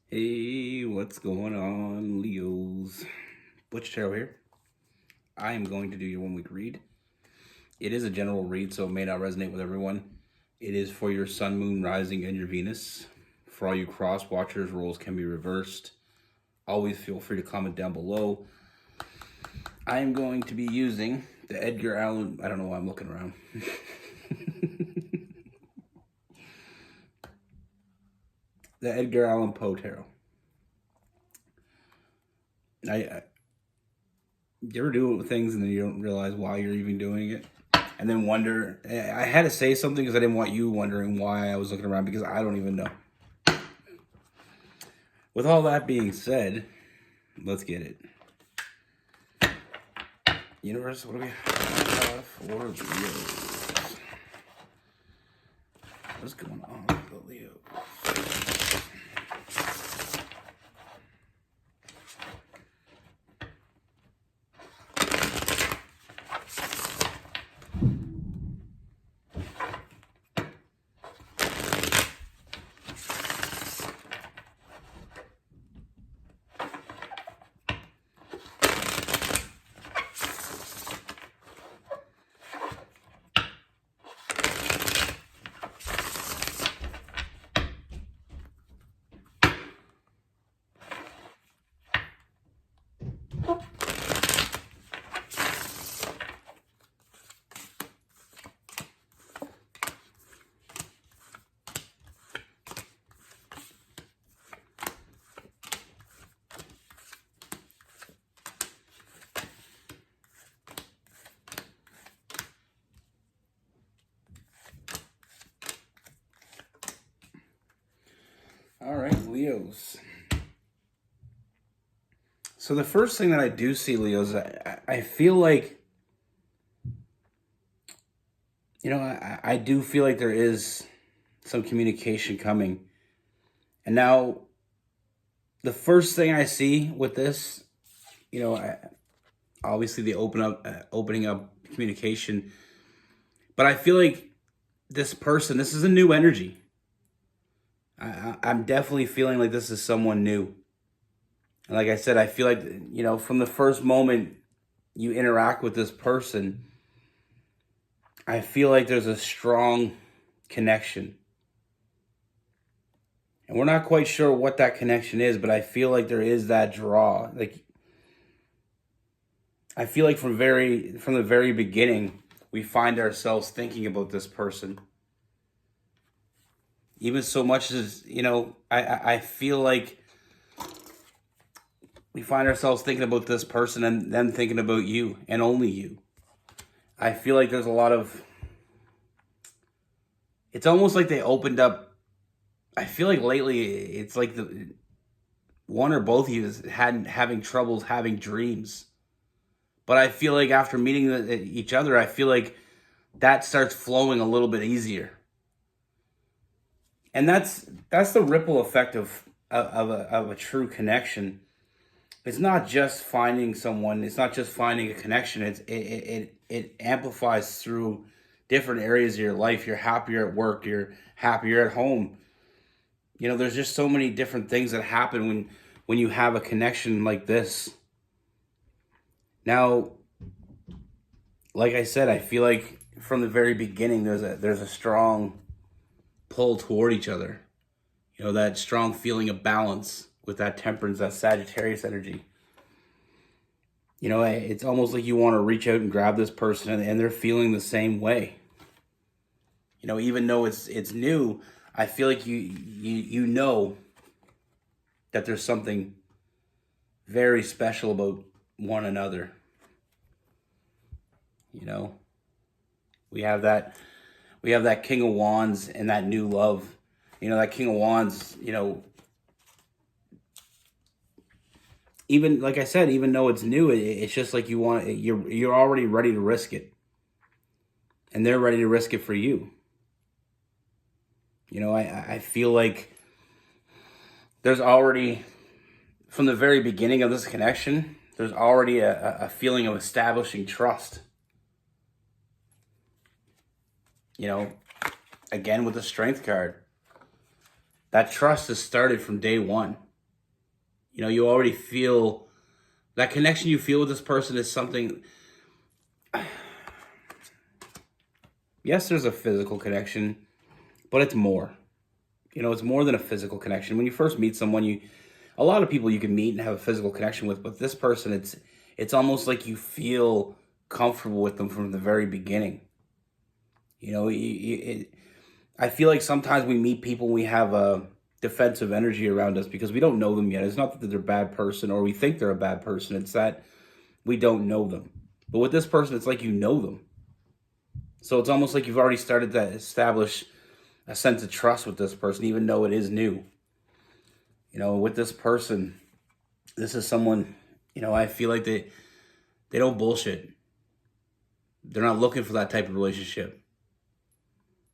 Hey, what's going on, Leos? Butch here. I am going to do your 1 week read. It is a general read, so it may not resonate with everyone. It is for your sun, moon, rising, and your Venus. For all you cross watchers, roles can be reversed. Always feel free to comment down below. I am going to be using the Edgar Allan. I don't know why I'm looking around. The Edgar Allan Poe Tarot. You ever do things and then you don't realize why you're even doing it? And then wonder. I had to say something because I didn't want you wondering why I was looking around, because I don't even know. With all that being said, let's get it. Universe, what do we have for Leos? What's going on with the Leo? All right, Leos. So the first thing that I do see, Leos, I feel like, I do feel like there is some communication coming. And now, the first thing I see with this, obviously the opening up communication, but I feel like this is a new energy. I'm definitely feeling like this is someone new. And like I said, I feel like, from the first moment you interact with this person, I feel like there's a strong connection. And we're not quite sure what that connection is, but I feel like there is that draw. Like, I feel like from the very beginning, we find ourselves thinking about this person. Even so much as, I feel like we find ourselves thinking about this person and then thinking about you and only you. I feel like there's a lot of, it's almost like they opened up. I feel like lately it's like the one or both of you is having troubles having dreams. But I feel like after meeting each other, I feel like that starts flowing a little bit easier. And that's the ripple effect of a true connection. It's not just finding someone. It's not just finding a connection. It amplifies through different areas of your life. You're happier at work. You're happier at home. There's just so many different things that happen when you have a connection like this. Now, like I said, I feel like from the very beginning there's a strong pull toward each other. That strong feeling of balance with that temperance, that Sagittarius energy. It's almost like you want to reach out and grab this person, and they're feeling the same way. Even though it's new, I feel like you know that there's something very special about one another. We have that King of Wands and that new love. That King of Wands, even like I said, even though it's new, it's just like you're already ready to risk it. And they're ready to risk it for you. I feel like there's already, from the very beginning of this connection, there's already a feeling of establishing trust. Again with the Strength card, that trust has started from day one. You know, you already feel that connection you feel with this person is something. Yes, there's a physical connection, but it's more. You know, it's more than a physical connection. When you first meet someone, a lot of people you can meet and have a physical connection with, but this person, it's almost like you feel comfortable with them from the very beginning. You know, I feel like sometimes we meet people, we have a defensive energy around us because we don't know them yet. It's not that they're a bad person or we think they're a bad person. It's that we don't know them. But with this person, it's like you know them. So it's almost like you've already started to establish a sense of trust with this person, even though it is new. You know, with this person, this is someone, you know, I feel like they don't bullshit. They're not looking for that type of relationship.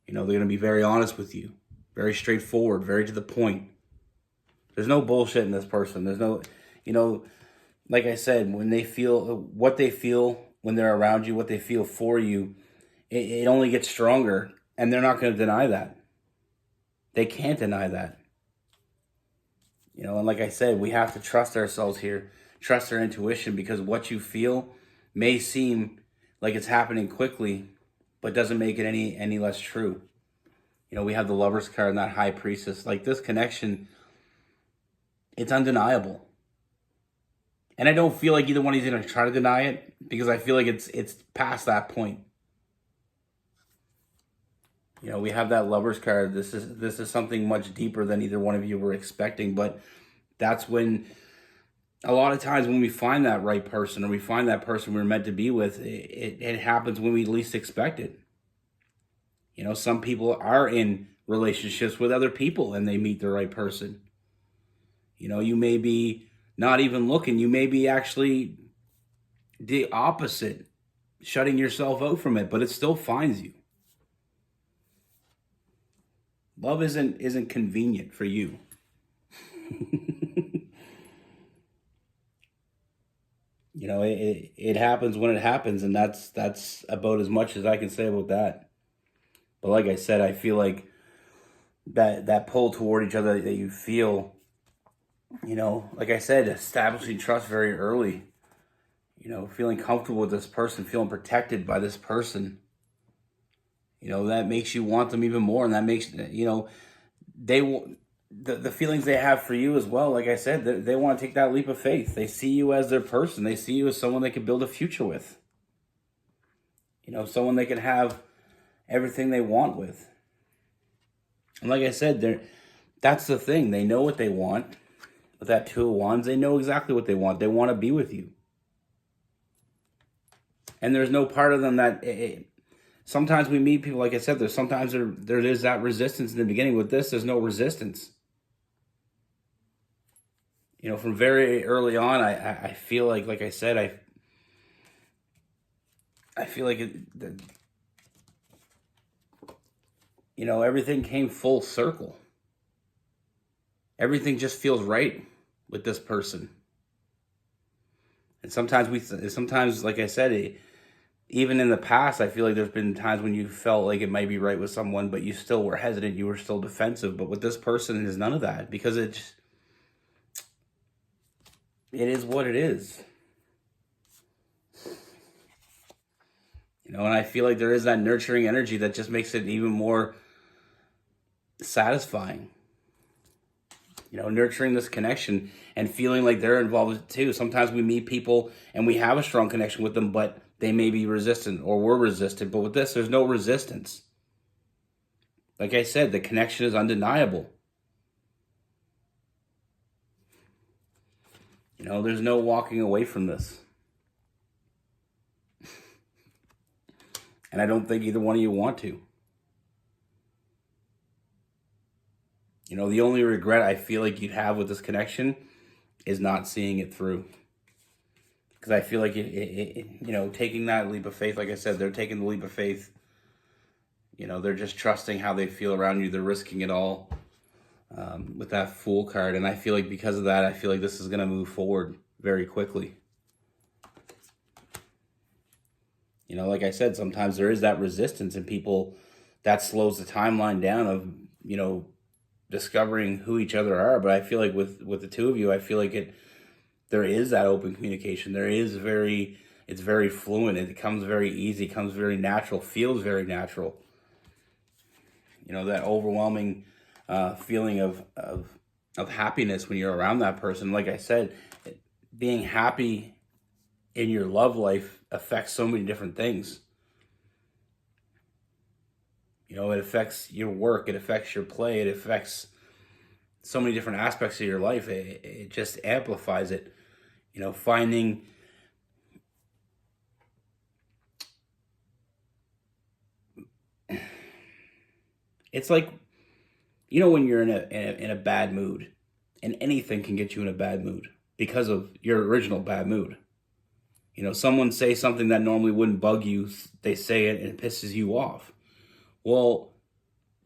You know, they're going to be very honest with you, very straightforward, very to the point. There's no bullshit in this person. There's no, you know, like I said, when they feel what they feel when they're around you, what they feel for you, it only gets stronger. And they're not going to deny that. They can't deny that. You know, and like I said, we have to trust ourselves here, trust our intuition, because what you feel may seem like it's happening quickly, but doesn't make it any less true. You know, we have the Lover's card and that High Priestess. Like, this connection, it's undeniable. And I don't feel like either one is going to try to deny it, because I feel like it's past that point. You know, we have that Lover's card. This is something much deeper than either one of you were expecting, but that's when a lot of times when we find that right person, or we find that person we're meant to be with, it happens when we least expect it. You know, some people are in relationships with other people and they meet the right person. You know, you may be not even looking. You may be actually the opposite, shutting yourself out from it, but it still finds you. Love isn't convenient for you. You know, it happens when it happens, and that's about as much as I can say about that. But like I said, I feel like that pull toward each other that you feel, you know, like I said, establishing trust very early. You know, feeling comfortable with this person, feeling protected by this person. You know, that makes you want them even more, and that makes, you know, the feelings they have for you as well. Like I said, they want to take that leap of faith. They see you as their person. They see you as someone they can build a future with. You know, someone they can have everything they want with. And like I said, that's the thing. They know what they want. With that Two of Wands, they know exactly what they want. They want to be with you. And there's no part of them that... Sometimes we meet people, like I said, there is that resistance in the beginning. With this, there's no resistance. You know, from very early on, I feel like I said, I feel like you know, everything came full circle. Everything just feels right with this person. And sometimes, like I said, even in the past, I feel like there's been times when you felt like it might be right with someone, but you still were hesitant. You were still defensive. But with this person, there's none of that, because it is what it is. You know, and I feel like there is that nurturing energy that just makes it even more satisfying. You know, nurturing this connection and feeling like they're involved too. Sometimes we meet people and we have a strong connection with them, but they may be resistant, or we're resistant. But with this, there's no resistance. Like I said, the connection is undeniable. You know, there's no walking away from this. And I don't think either one of you want to. You know, the only regret I feel like you'd have with this connection is not seeing it through. Because I feel like, you know, taking that leap of faith, like I said, they're taking the leap of faith. You know, they're just trusting how they feel around you. They're risking it all with that Fool card. And I feel like because of that, I feel like this is going to move forward very quickly. You know, like I said, sometimes there is that resistance in people that slows the timeline down of, you know, discovering who each other are. But I feel like with the two of you, I feel like there is that open communication. It's very fluent. It comes very easy, comes very natural, feels very natural. That overwhelming feeling of happiness when you're around that person. Like I said, being happy in your love life affects so many different things. It affects your work, it affects your play, it affects so many different aspects of your life. It just amplifies it. Finding it's like, when you're in a bad mood, and anything can get you in a bad mood because of your original bad mood. Someone say something that normally wouldn't bug you, they say it and it pisses you off. Well,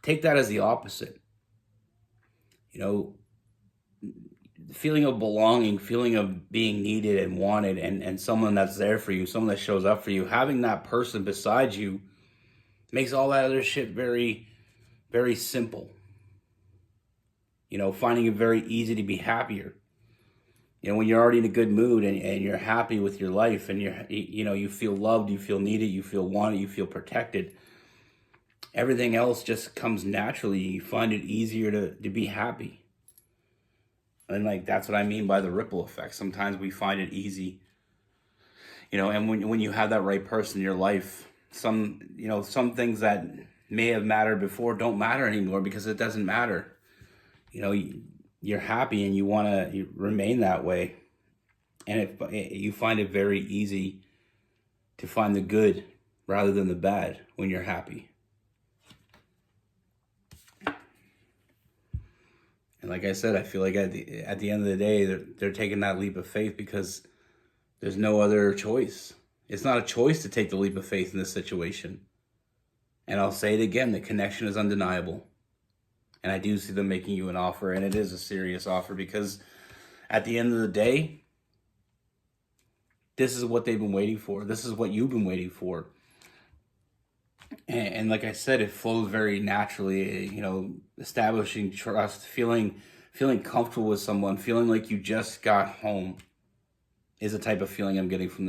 take that as the opposite. Feeling of belonging, feeling of being needed and wanted, and someone that's there for you, someone that shows up for you, having that person beside you makes all that other shit very, very simple. Finding it very easy to be happier. When you're already in a good mood and you're happy with your life, and you feel loved, you feel needed, you feel wanted, you feel protected, everything else just comes naturally. You find it easier to be happy. And that's what I mean by the ripple effect. Sometimes we find it easy, and when you have that right person in your life, some things that may have mattered before don't matter anymore because it doesn't matter. You're happy and you want to remain that way. And you find it very easy to find the good rather than the bad when you're happy. And like I said, I feel like at the end of the day, they're taking that leap of faith because there's no other choice. It's not a choice to take the leap of faith in this situation. And I'll say it again, the connection is undeniable. And I do see them making you an offer, and it is a serious offer because at the end of the day, this is what they've been waiting for. This is what you've been waiting for. And like I said, it flows very naturally, establishing trust, feeling comfortable with someone, feeling like you just got home is the type of feeling I'm getting from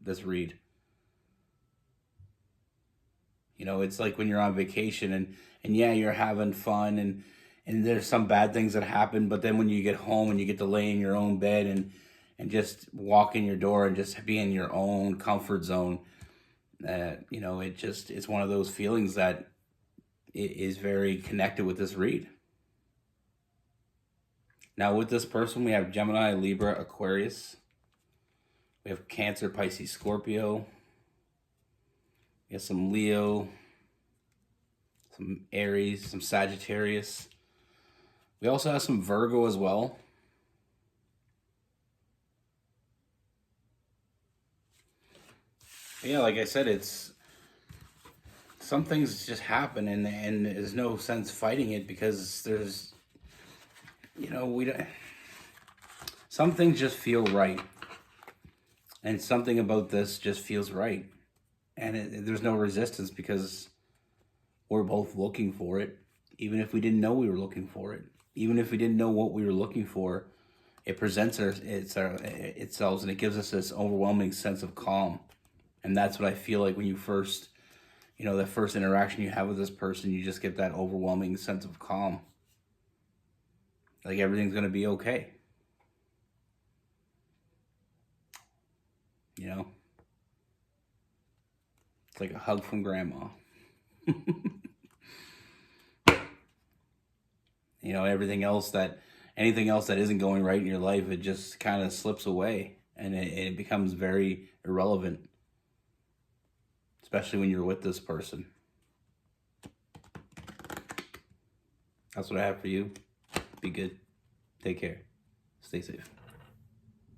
this read. It's like when you're on vacation and yeah, you're having fun and there's some bad things that happen, but then when you get home and you get to lay in your own bed and just walk in your door and just be in your own comfort zone, it's one of those feelings that is very connected with this read. Now with this person, we have Gemini, Libra, Aquarius. We have Cancer, Pisces, Scorpio. We have some Leo, some Aries, some Sagittarius. We also have some Virgo as well. Yeah, like I said, it's some things just happen and there's no sense fighting it because there's, we don't, some things just feel right. And something about this just feels right. And there's no resistance because we're both looking for it. Even if we didn't know we were looking for it. Even if we didn't know what we were looking for, it presents itself and it gives us this overwhelming sense of calm. And that's what I feel like when you first, the first interaction you have with this person, you just get that overwhelming sense of calm. Like everything's going to be okay. It's like a hug from grandma. Anything else that isn't going right in your life, it just kind of slips away and it becomes very irrelevant. Especially when you're with this person. That's what I have for you. Be good. Take care. Stay safe.